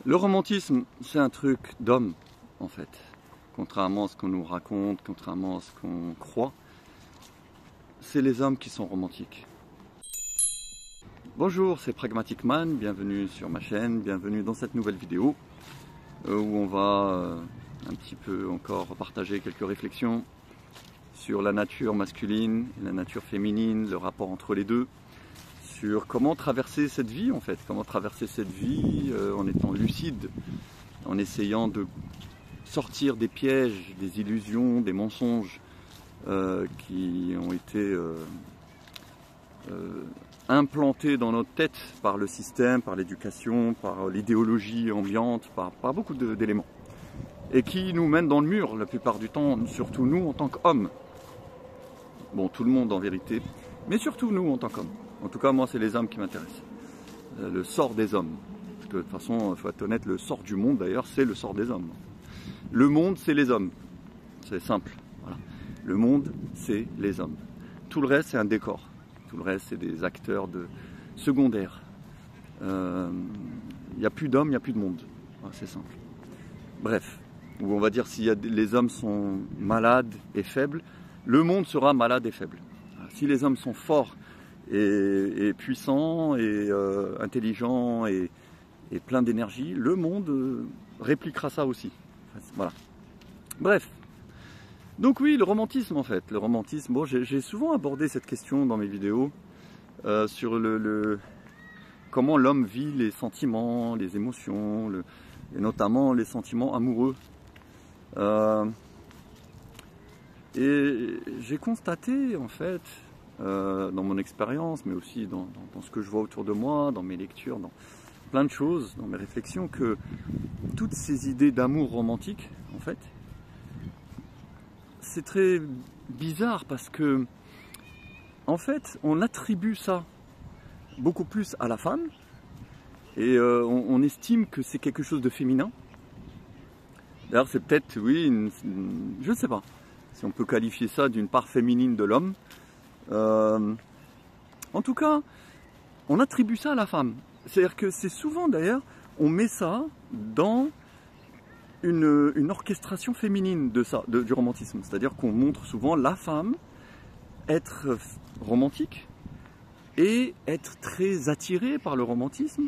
Le romantisme, c'est un truc d'homme, en fait. Contrairement à ce qu'on nous raconte, contrairement à ce qu'on croit, c'est les hommes qui sont romantiques. Bonjour, c'est Pragmatic Man, bienvenue sur ma chaîne, bienvenue dans cette nouvelle vidéo où on va un petit peu encore partager quelques réflexions sur la nature masculine et la nature féminine, le rapport entre les deux, sur comment traverser cette vie en fait, comment traverser cette vie en étant lucide, en essayant de sortir des pièges, des illusions, des mensonges qui ont été implantés dans notre tête par le système, par l'éducation, par l'idéologie ambiante, par beaucoup d'éléments. Et qui nous mènent dans le mur la plupart du temps, surtout nous en tant qu'hommes. Bon, tout le monde en vérité, mais surtout nous en tant qu'hommes. En tout cas, moi, c'est les hommes qui m'intéressent. Le sort des hommes. Parce que de toute façon, il faut être honnête, le sort du monde d'ailleurs, c'est le sort des hommes. Le monde, c'est les hommes. C'est simple. Voilà. Le monde, c'est les hommes. Tout le reste, c'est un décor. Tout le reste, c'est des acteurs secondaires. Il n'y a plus d'hommes, il n'y a plus de monde. Voilà, c'est simple. Bref. Ou on va dire, si les hommes sont malades et faibles, le monde sera malade et faible. Voilà. Si les hommes sont forts et puissants et intelligents et plein d'énergie, le monde répliquera ça aussi. Voilà. Bref. Donc oui, le romantisme en fait. Le romantisme, bon, j'ai souvent abordé cette question dans mes vidéos sur comment l'homme vit les sentiments, les émotions, et notamment les sentiments amoureux. Et j'ai constaté en fait, dans mon expérience, mais aussi dans ce que je vois autour de moi, dans mes lectures, dans plein de choses, dans mes réflexions, que toutes ces idées d'amour romantique, en fait, c'est très bizarre parce que, en fait, on attribue ça beaucoup plus à la femme et on estime que c'est quelque chose de féminin. D'ailleurs, c'est peut-être, oui, je ne sais pas si on peut qualifier ça d'une part féminine de l'homme. En tout cas, on attribue ça à la femme. C'est-à-dire que c'est souvent d'ailleurs, on met ça dans une orchestration féminine de ça, du romantisme. C'est-à-dire qu'on montre souvent la femme être romantique et être très attirée par le romantisme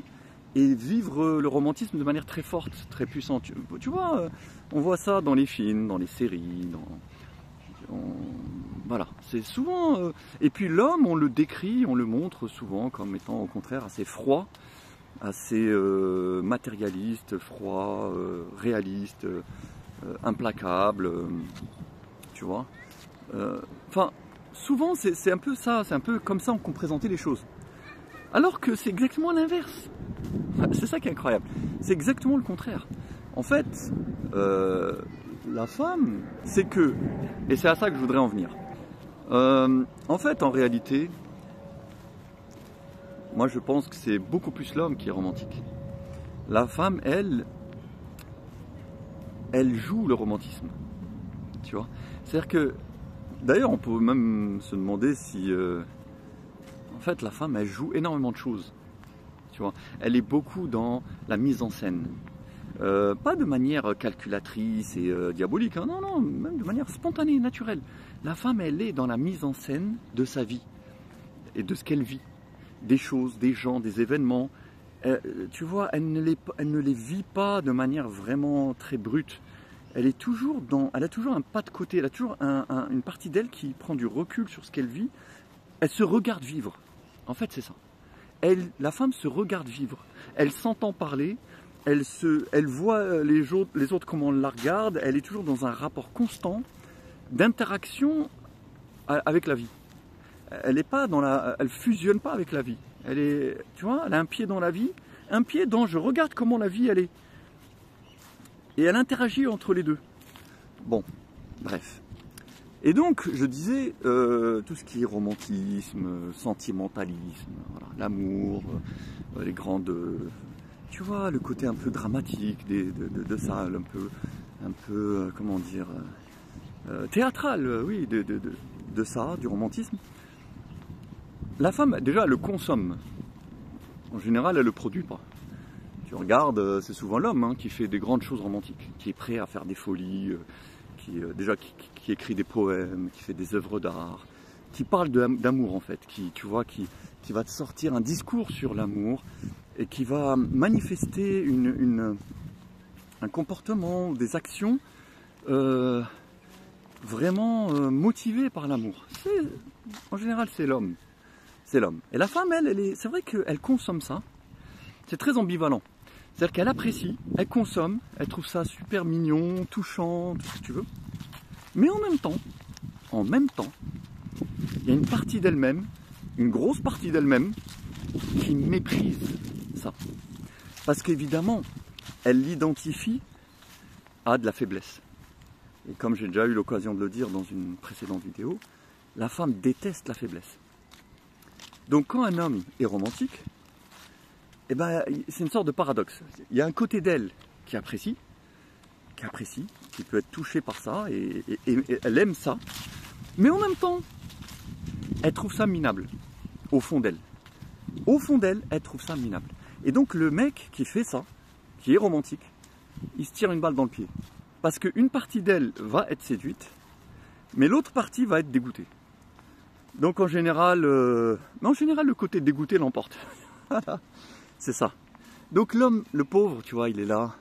et vivre le romantisme de manière très forte, très puissante. Tu vois, on voit ça dans les films, dans les séries, voilà, c'est souvent... Et puis l'homme, on le décrit, on le montre souvent comme étant au contraire assez froid, assez matérialiste, froid, réaliste, implacable, tu vois. Enfin, souvent c'est un peu ça, c'est un peu comme ça qu'on présentait les choses. Alors que c'est exactement l'inverse. C'est ça qui est incroyable. C'est exactement le contraire. En fait, la femme, c'est que, et c'est à ça que je voudrais en venir. En fait, en réalité, moi je pense que c'est beaucoup plus l'homme qui est romantique. La femme, elle joue le romantisme. Tu vois. C'est-à-dire que, d'ailleurs, on peut même se demander si, en fait, la femme, elle joue énormément de choses. Tu vois. Elle est beaucoup dans la mise en scène. Pas de manière calculatrice et diabolique, hein, non, non, même de manière spontanée, naturelle. La femme, elle est dans la mise en scène de sa vie et de ce qu'elle vit, des choses, des gens, des événements. Tu vois, elle ne les vit pas de manière vraiment très brute. Elle est toujours elle a toujours un pas de côté, elle a toujours une partie d'elle qui prend du recul sur ce qu'elle vit. Elle se regarde vivre. En fait, c'est ça. La femme se regarde vivre. Elle s'entend parler. Elle voit les autres comment on la regarde, elle est toujours dans un rapport constant d'interaction avec la vie. Elle est pas elle fusionne pas avec la vie. Tu vois, elle a un pied dans la vie, un pied dans je regarde comment la vie elle est. Et elle interagit entre les deux. Bon, bref. Et donc, je disais, tout ce qui est romantisme, sentimentalisme, voilà, l'amour, les grandes... Tu vois, le côté un peu dramatique de ça, un peu comment dire, théâtral, oui, de ça, du romantisme. La femme, déjà, elle le consomme. En général, elle ne le produit pas. Tu regardes, c'est souvent l'homme hein, qui fait des grandes choses romantiques, qui est prêt à faire des folies, qui écrit des poèmes, qui fait des œuvres d'art, qui parle d'amour en fait, qui va te sortir un discours sur l'amour et qui va manifester un comportement, des actions vraiment motivées par l'amour. En général, c'est l'homme. C'est l'homme. Et la femme, c'est vrai qu'elle consomme ça. C'est très ambivalent. C'est-à-dire qu'elle apprécie, elle consomme, elle trouve ça super mignon, touchant, tout ce que tu veux. Mais en même temps, il y a une partie d'elle-même, une grosse partie d'elle-même, qui méprise ça. Parce qu'évidemment, elle l'identifie à de la faiblesse. Et comme j'ai déjà eu l'occasion de le dire dans une précédente vidéo, la femme déteste la faiblesse. Donc quand un homme est romantique, eh ben, c'est une sorte de paradoxe. Il y a un côté d'elle qui apprécie, qui peut être touché par ça, et elle aime ça. Mais en même temps, elle trouve ça minable, au fond d'elle. Au fond d'elle, elle trouve ça minable. Et donc le mec qui fait ça, qui est romantique, il se tire une balle dans le pied. Parce qu'une partie d'elle va être séduite, mais l'autre partie va être dégoûtée. Donc en général, le côté dégoûté l'emporte. C'est ça. Donc l'homme, le pauvre, tu vois, il est là,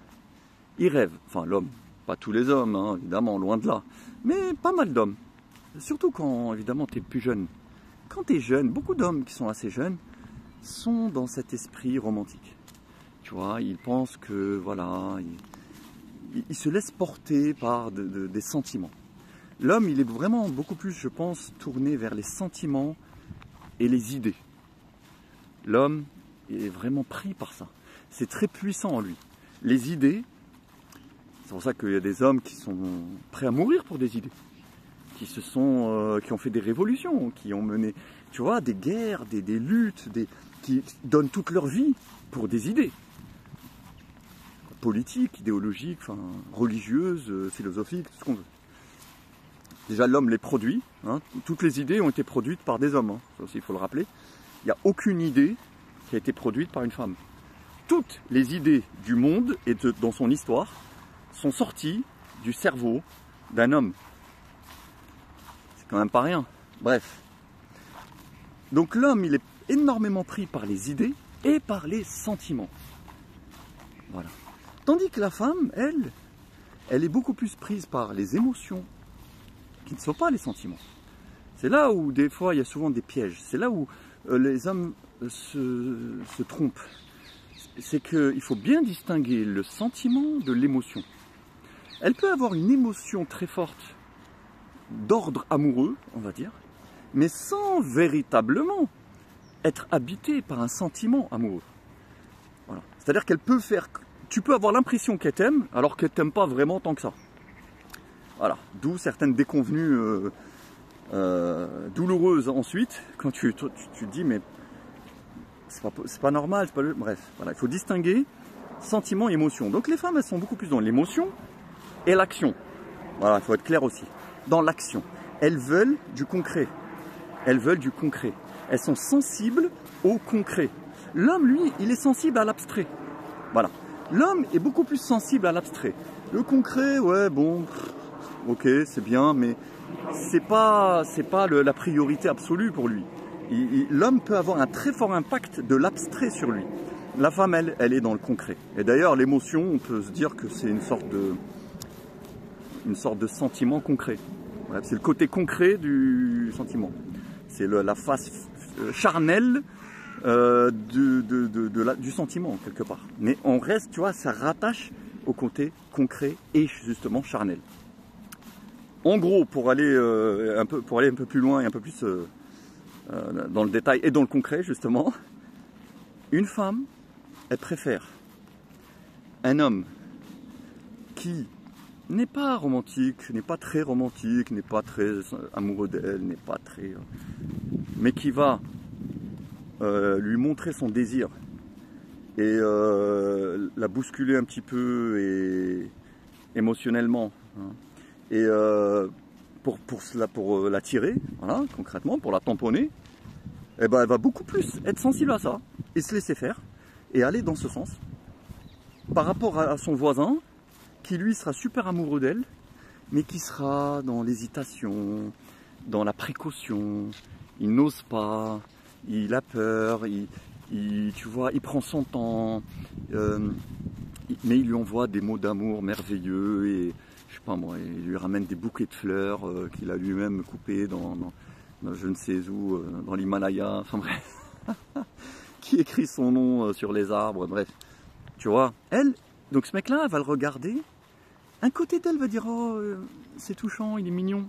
il rêve. Enfin l'homme, pas tous les hommes, hein, évidemment, loin de là. Mais pas mal d'hommes. Surtout quand, évidemment, tu es plus jeune. Quand tu es jeune, beaucoup d'hommes qui sont assez jeunes sont dans cet esprit romantique. Tu vois, ils pensent que, voilà, ils se laissent porter par des sentiments. L'homme, il est vraiment beaucoup plus, je pense, tourné vers les sentiments et les idées. L'homme est vraiment pris par ça. C'est très puissant en lui. Les idées, c'est pour ça qu'il y a des hommes qui sont prêts à mourir pour des idées, qui ont fait des révolutions, qui ont mené, tu vois, des guerres, des luttes, qui donnent toute leur vie pour des idées. Politiques, idéologiques, enfin, religieuses, philosophiques, tout ce qu'on veut. Déjà, l'homme les produit. Hein. Toutes les idées ont été produites par des hommes. Hein. Ça aussi, il faut le rappeler. Il n'y a aucune idée qui a été produite par une femme. Toutes les idées du monde et dans son histoire sont sorties du cerveau d'un homme. C'est quand même pas rien. Bref. Donc l'homme, il est énormément pris par les idées et par les sentiments. Voilà. Tandis que la femme, elle est beaucoup plus prise par les émotions, qui ne sont pas les sentiments. C'est là où des fois il y a souvent des pièges. C'est là où les hommes se trompent. C'est qu'il faut bien distinguer le sentiment de l'émotion. Elle peut avoir une émotion très forte d'ordre amoureux, on va dire, mais sans véritablement être habitée par un sentiment amoureux. Voilà. C'est-à-dire qu'elle peut faire... Tu peux avoir l'impression qu'elle t'aime alors qu'elle t'aime pas vraiment tant que ça. Voilà, d'où certaines déconvenues douloureuses ensuite, quand tu te dis mais c'est pas normal, c'est pas le... Bref, voilà, il faut distinguer sentiment et émotion. Donc les femmes, elles sont beaucoup plus dans l'émotion et l'action. Voilà, il faut être clair aussi. Dans l'action. Elles veulent du concret. Elles veulent du concret. Elles sont sensibles au concret. L'homme, lui, il est sensible à l'abstrait. Voilà. L'homme est beaucoup plus sensible à l'abstrait. Le concret, ouais, bon... Ok, c'est bien, mais c'est pas la priorité absolue pour lui. L'homme peut avoir un très fort impact de l'abstrait sur lui. La femme, elle est dans le concret. Et d'ailleurs, l'émotion, on peut se dire que c'est une sorte de sentiment concret. Voilà, c'est le côté concret du sentiment. C'est la face charnelle du sentiment, quelque part. Mais on reste, tu vois, ça rattache au côté concret et justement charnel. En gros, pour aller un peu plus loin et un peu plus dans le détail et dans le concret, justement, une femme, elle préfère un homme qui n'est pas romantique, n'est pas très romantique, n'est pas très amoureux d'elle, n'est pas très... mais qui va lui montrer son désir et la bousculer un petit peu et émotionnellement. Hein. Et pour l'attirer, voilà, concrètement, pour la tamponner, eh ben, elle va beaucoup plus être sensible à ça et se laisser faire et aller dans ce sens par rapport à son voisin, qui lui sera super amoureux d'elle, mais qui sera dans l'hésitation, dans la précaution, il n'ose pas, il a peur, tu vois, il prend son temps, mais il lui envoie des mots d'amour merveilleux et je sais pas moi, il lui ramène des bouquets de fleurs qu'il a lui-même coupés dans je ne sais où, dans l'Himalaya, enfin bref, qui écrit son nom sur les arbres, bref, tu vois, elle, donc ce mec-là, elle va le regarder, un côté d'elle va dire, oh, c'est touchant, il est mignon,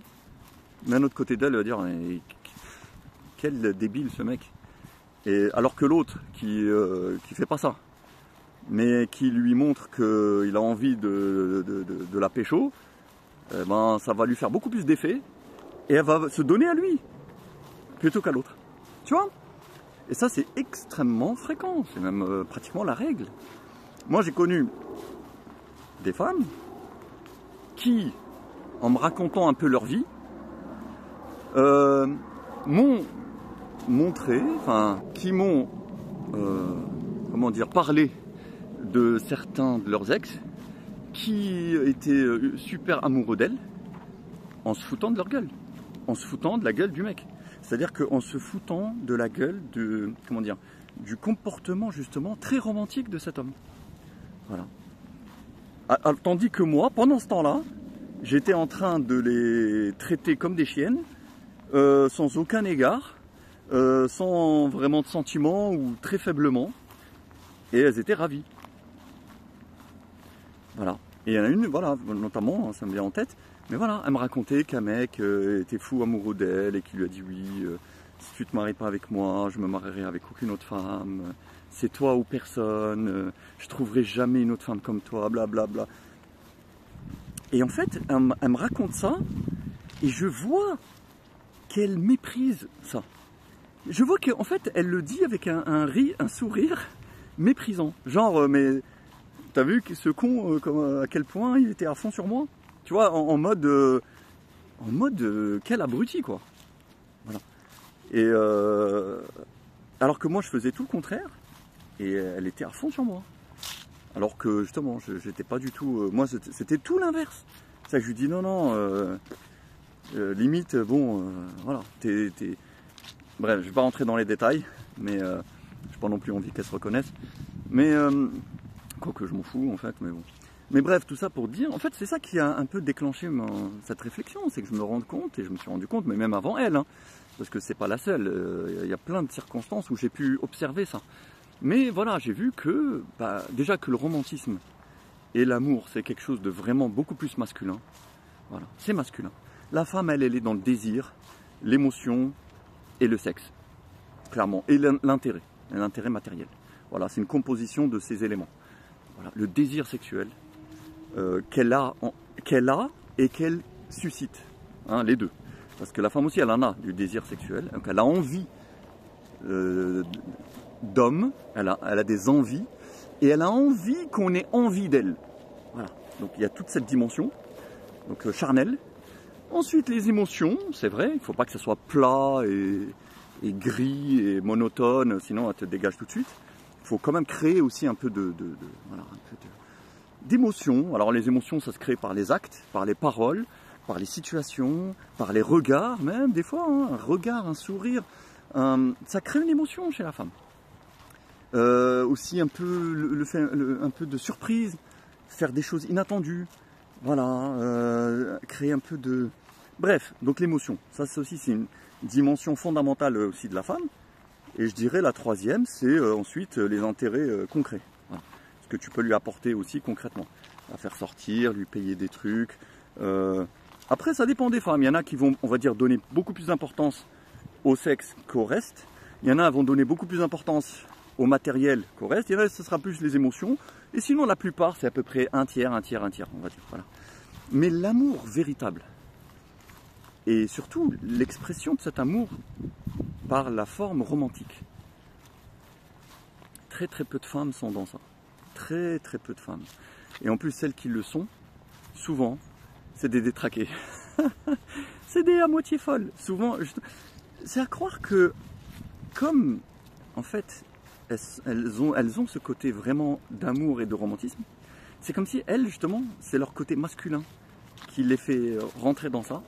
mais un autre côté d'elle va dire, quel débile ce mec. Et alors que l'autre qui fait pas ça, mais qui lui montre qu'il a envie de la pécho, eh ben, ça va lui faire beaucoup plus d'effet et elle va se donner à lui plutôt qu'à l'autre. Tu vois? Et ça, c'est extrêmement fréquent, c'est même pratiquement la règle. Moi, j'ai connu des femmes qui, en me racontant un peu leur vie, m'ont montré, enfin, qui m'ont, comment dire, parlé de certains de leurs ex qui étaient super amoureux d'elles en se foutant de leur gueule, en se foutant de la gueule du mec. C'est-à-dire qu'en se foutant de la gueule de, comment dire, du comportement justement très romantique de cet homme. Voilà. Tandis que moi, pendant ce temps-là, j'étais en train de les traiter comme des chiennes, sans aucun égard, sans vraiment de sentiments ou très faiblement, et elles étaient ravies. Voilà. Et il y en a une, voilà, notamment, ça me vient en tête, mais voilà, elle me racontait qu'un mec était fou amoureux d'elle et qui lui a dit oui, si tu te maries pas avec moi, je me marierai avec aucune autre femme, c'est toi ou personne, je trouverai jamais une autre femme comme toi, blablabla. Bla, bla. Et en fait, elle me raconte ça et je vois qu'elle méprise ça. Je vois qu'en fait, elle le dit avec un sourire méprisant. Genre, mais t'as vu ce con, à quel point il était à fond sur moi? Tu vois, en mode quel abruti, quoi. Voilà. Et alors que moi, je faisais tout le contraire, et elle était à fond sur moi. Alors que justement, j'étais pas du tout. Moi, c'était tout l'inverse. C'est ça que je lui dis non, non. Limite, bon, voilà. Bref, je vais pas rentrer dans les détails, mais j'ai pas non plus envie qu'elle se reconnaisse. Mais quoique je m'en fous en fait, mais bon. Mais bref, tout ça pour dire, en fait, c'est ça qui a un peu déclenché cette réflexion, c'est que je me rends compte, et je me suis rendu compte, mais même avant elle, hein, parce que c'est pas la seule, il y a plein de circonstances où j'ai pu observer ça. Mais voilà, j'ai vu que, déjà que le romantisme et l'amour, c'est quelque chose de vraiment beaucoup plus masculin. Voilà, c'est masculin. La femme, elle est dans le désir, l'émotion et le sexe, clairement, et l'intérêt matériel. Voilà, c'est une composition de ces éléments. Voilà, le désir sexuel qu'elle a et qu'elle suscite, hein, les deux. Parce que la femme aussi, elle en a du désir sexuel, donc elle a envie d'homme, elle a des envies, et elle a envie qu'on ait envie d'elle. Voilà, donc il y a toute cette dimension, donc charnelle. Ensuite, les émotions, c'est vrai, il ne faut pas que ça soit plat et gris et monotone, sinon elle te dégage tout de suite. Il faut quand même créer aussi un peu d'émotions. Alors les émotions, ça se crée par les actes, par les paroles, par les situations, par les regards même, des fois, hein, un regard, un sourire, ça crée une émotion chez la femme. Aussi un peu, un peu de surprise, faire des choses inattendues, voilà, créer un peu de... Bref, donc l'émotion, ça aussi c'est une dimension fondamentale aussi de la femme. Et je dirais la troisième, c'est ensuite les intérêts concrets. Voilà. Ce que tu peux lui apporter aussi concrètement. La faire sortir, lui payer des trucs. Après, ça dépend des femmes. Il y en a qui vont, on va dire, donner beaucoup plus d'importance au sexe qu'au reste. Il y en a qui vont donner beaucoup plus d'importance au matériel qu'au reste. Il y en a, ce sera plus les émotions. Et sinon, la plupart, c'est à peu près un tiers, on va dire. Voilà. Mais l'amour véritable, et surtout l'expression de cet amour par la forme romantique. Très très peu de femmes sont dans ça. Très très peu de femmes. Et en plus, celles qui le sont, souvent, c'est des détraqués. C'est des à moitié folles. Souvent, c'est à croire que, comme, en fait, elles ont ce côté vraiment d'amour et de romantisme. C'est comme si elles, justement, c'est leur côté masculin qui les fait rentrer dans ça.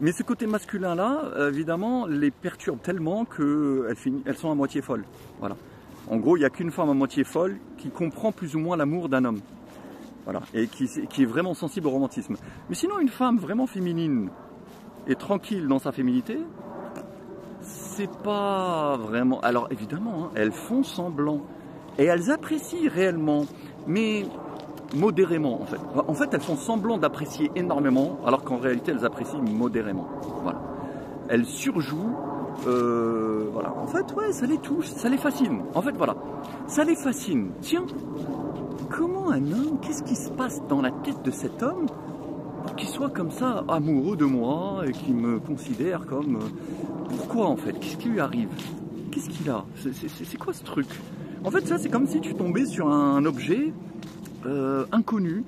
Mais ce côté masculin-là, évidemment, les perturbe tellement qu'elles sont à moitié folles. Voilà. En gros, il n'y a qu'une femme à moitié folle qui comprend plus ou moins l'amour d'un homme. Voilà. Et qui est vraiment sensible au romantisme. Mais sinon, une femme vraiment féminine et tranquille dans sa féminité, c'est pas vraiment... Alors évidemment, hein, elles font semblant. Et elles apprécient réellement. Mais... modérément en fait. En fait, elles font semblant d'apprécier énormément, alors qu'en réalité, elles apprécient modérément. Voilà. Elles surjouent. Voilà. En fait, ouais, ça les touche, ça les fascine. En fait, voilà. Ça les fascine. Tiens, comment un homme, qu'est-ce qui se passe dans la tête de cet homme pour qu'il soit comme ça amoureux de moi et qu'il me considère comme... Pourquoi en fait? Qu'est-ce qui lui arrive? Qu'est-ce qu'il a? C'est quoi ce truc? En fait, ça, c'est comme si tu tombais sur un objet inconnu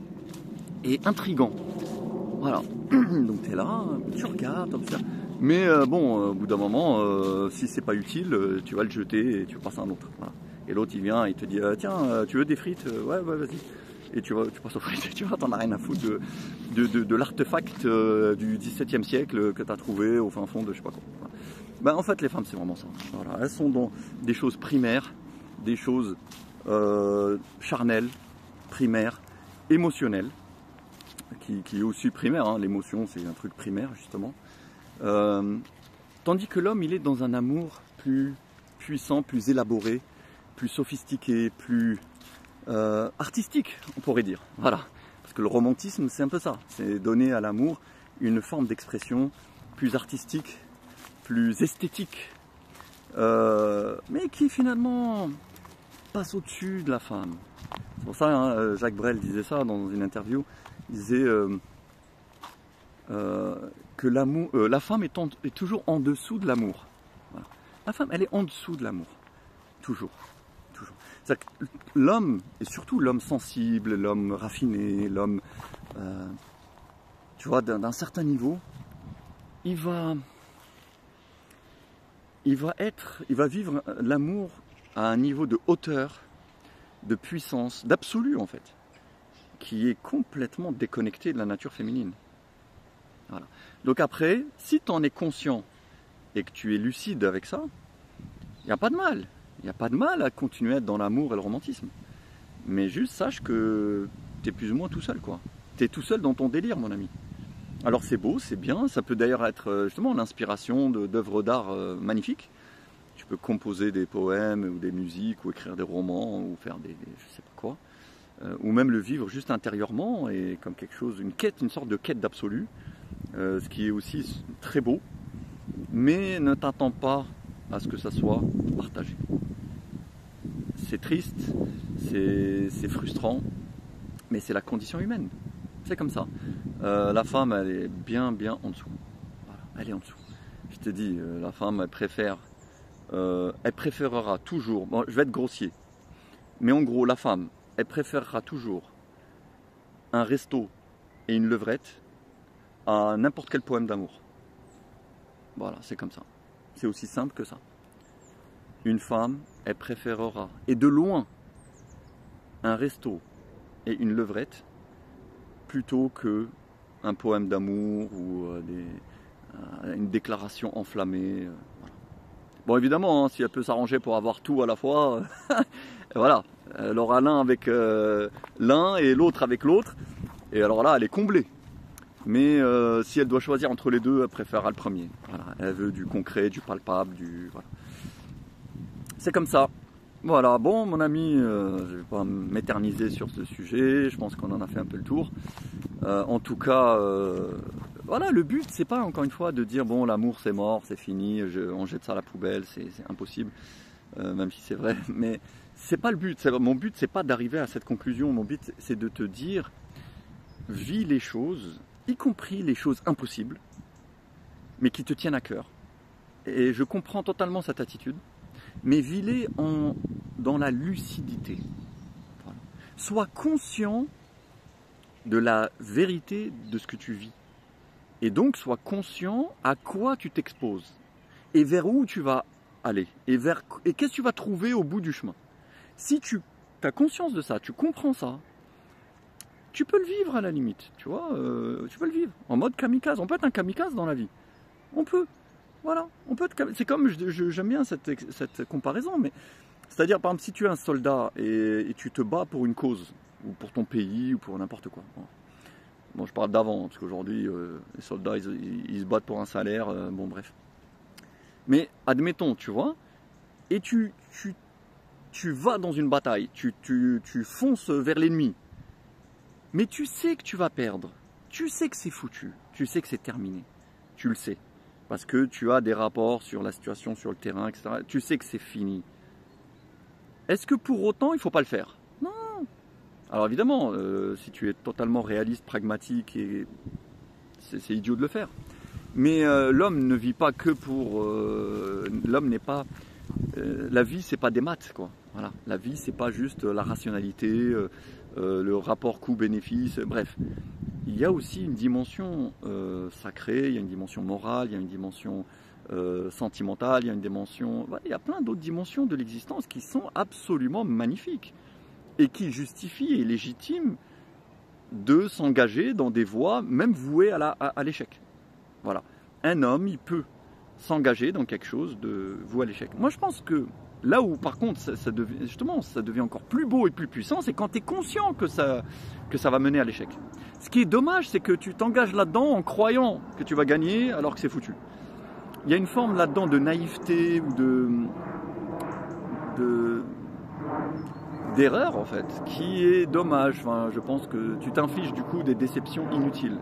et intrigant. Voilà. Donc tu es là, tu regardes, observes. Mais bon, au bout d'un moment, si c'est pas utile, tu vas le jeter et tu passes à un autre. Voilà. Et l'autre il vient, il te dit tiens, tu veux des frites? Ouais, vas-y. Et tu passes aux frites et tu vois, t'en as rien à foutre de l'artefact du XVIIe siècle que tu as trouvé au fin fond de je sais pas quoi. Voilà. Ben, en fait, les femmes, c'est vraiment ça. Voilà. Elles sont dans des choses primaires, des choses charnelles, primaire, émotionnel, qui est aussi primaire, hein. L'émotion c'est un truc primaire justement. Tandis que l'homme il est dans un amour plus puissant, plus élaboré, plus sophistiqué, plus artistique on pourrait dire. Voilà. Parce que le romantisme c'est un peu ça, c'est donner à l'amour une forme d'expression plus artistique, plus esthétique, mais qui finalement passe au-dessus de la femme. C'est pour ça, hein, Jacques Brel disait ça dans une interview. Il disait que la femme est toujours en dessous de l'amour. Voilà. La femme, elle est en dessous de l'amour. Toujours. Toujours. C'est-à-dire que l'homme, et surtout l'homme sensible, l'homme raffiné, l'homme, tu vois, d'un certain niveau, il va vivre l'amour à un niveau de hauteur, de puissance, d'absolu en fait, qui est complètement déconnecté de la nature féminine. Voilà. Donc après, si tu en es conscient et que tu es lucide avec ça, il n'y a pas de mal. Il n'y a pas de mal à continuer à être dans l'amour et le romantisme. Mais juste sache que tu es plus ou moins tout seul, quoi. Tu es tout seul dans ton délire, mon ami. Alors c'est beau, c'est bien, ça peut d'ailleurs être justement l'inspiration d'œuvres d'art magnifiques. Tu peux composer des poèmes ou des musiques ou écrire des romans ou faire je sais pas quoi, ou même le vivre juste intérieurement et comme quelque chose, une sorte de quête d'absolu, ce qui est aussi très beau, mais ne t'attends pas à ce que ça soit partagé. C'est triste, c'est frustrant, mais c'est la condition humaine. C'est comme ça. La femme, elle est bien en dessous. Voilà, elle est en dessous. Je te dis, la femme, elle préférera toujours, bon, je vais être grossier, mais en gros, la femme, elle préférera toujours un resto et une levrette à n'importe quel poème d'amour. Voilà, c'est comme ça. C'est aussi simple que ça. Une femme, elle préférera, et de loin, un resto et une levrette plutôt qu'un poème d'amour ou une déclaration enflammée. Voilà. Bon, évidemment, hein, si elle peut s'arranger pour avoir tout à la fois, voilà, elle aura l'un avec l'un et l'autre avec l'autre, et alors là, elle est comblée. Mais si elle doit choisir entre les deux, elle préférera le premier. Voilà, elle veut du concret, du palpable, voilà. C'est comme ça. Voilà, bon mon ami, je ne vais pas m'éterniser sur ce sujet, je pense qu'on en a fait un peu le tour. En tout cas, voilà, le but c'est pas encore une fois de dire bon l'amour c'est mort, c'est fini, on jette ça à la poubelle, c'est impossible, même si c'est vrai, mais c'est pas le but. Mon but c'est pas d'arriver à cette conclusion, mon but c'est de te dire vis les choses, y compris les choses impossibles, mais qui te tiennent à cœur. Et je comprends totalement cette attitude. Mais vis-les dans la lucidité. Voilà. Sois conscient de la vérité de ce que tu vis. Et donc, sois conscient à quoi tu t'exposes. Et vers où tu vas aller. Et qu'est-ce que tu vas trouver au bout du chemin. Si tu as conscience de ça, tu comprends ça, tu peux le vivre à la limite, tu vois, tu peux le vivre en mode kamikaze. On peut être un kamikaze dans la vie, on peut, voilà, on peut être. C'est comme, j'aime bien cette comparaison, mais c'est-à-dire, par exemple, si tu es un soldat et tu te bats pour une cause, ou pour ton pays, ou pour n'importe quoi. Bon, je parle d'avant, parce qu'aujourd'hui, les soldats, ils se battent pour un salaire, bon, bref. Mais admettons, tu vois, et tu vas dans une bataille, tu fonces vers l'ennemi, mais tu sais que tu vas perdre, tu sais que c'est foutu, tu sais que c'est terminé, tu le sais, parce que tu as des rapports sur la situation sur le terrain, etc. Tu sais que c'est fini. Est-ce que pour autant, il ne faut pas le faire? Non. Alors évidemment, si tu es totalement réaliste, pragmatique, c'est idiot de le faire. Mais l'homme ne vit pas que pour... l'homme n'est pas... la vie, c'est pas des maths, quoi. Voilà. La vie, c'est pas juste la rationalité, le rapport coût-bénéfice, bref. Il y a aussi une dimension sacrée, il y a une dimension morale, il y a une dimension sentimentale, il y a une dimension... il y a plein d'autres dimensions de l'existence qui sont absolument magnifiques et qui justifient et légitiment de s'engager dans des voies même vouées à l'échec. Voilà. Un homme, il peut s'engager dans quelque chose de voué à l'échec. Moi, je pense que là où, par contre, ça devient encore plus beau et plus puissant, c'est quand tu es conscient que ça va mener à l'échec. Ce qui est dommage, c'est que tu t'engages là-dedans en croyant que tu vas gagner alors que c'est foutu. Il y a une forme là-dedans de naïveté ou d'erreur, en fait, qui est dommage. Enfin, je pense que tu t'infliges du coup des déceptions inutiles.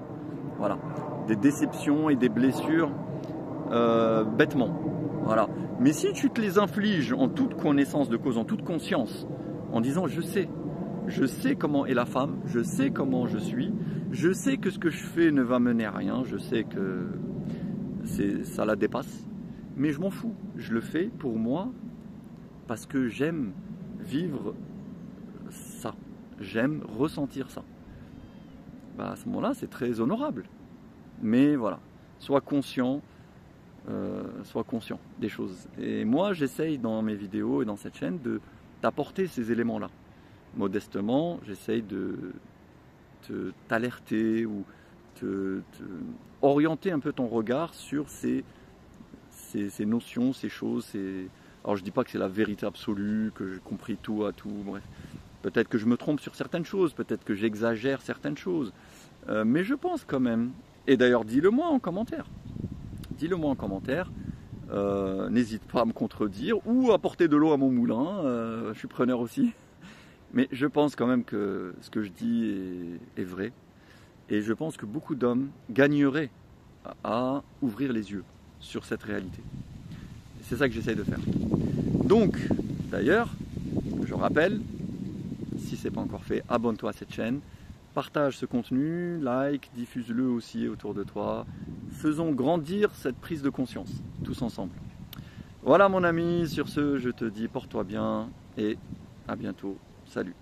Voilà. Des déceptions et des blessures bêtement. Voilà. Mais si tu te les infliges en toute connaissance de cause, en toute conscience, en disant je sais comment est la femme, je sais comment je suis, je sais que ce que je fais ne va mener à rien, je sais que ça la dépasse, mais je m'en fous, je le fais pour moi parce que j'aime vivre ça, j'aime ressentir ça. À ce moment-là, c'est très honorable. Mais voilà, sois conscient des choses. Et moi, j'essaye dans mes vidéos et dans cette chaîne d'apporter ces éléments-là. Modestement, j'essaye de t'alerter ou orienter un peu ton regard sur ces notions, ces choses. Alors, je ne dis pas que c'est la vérité absolue, que j'ai compris tout à tout, bref. Peut-être que je me trompe sur certaines choses, peut-être que j'exagère certaines choses. Mais je pense quand même, et d'ailleurs dis-le moi en commentaire, n'hésite pas à me contredire ou à apporter de l'eau à mon moulin, je suis preneur aussi. Mais je pense quand même que ce que je dis est vrai, et je pense que beaucoup d'hommes gagneraient à ouvrir les yeux sur cette réalité. C'est ça que j'essaye de faire. Donc, d'ailleurs, je rappelle, si ce n'est pas encore fait, abonne-toi à cette chaîne. Partage ce contenu, like, diffuse-le aussi autour de toi. Faisons grandir cette prise de conscience, tous ensemble. Voilà mon ami, sur ce, je te dis porte-toi bien et à bientôt. Salut.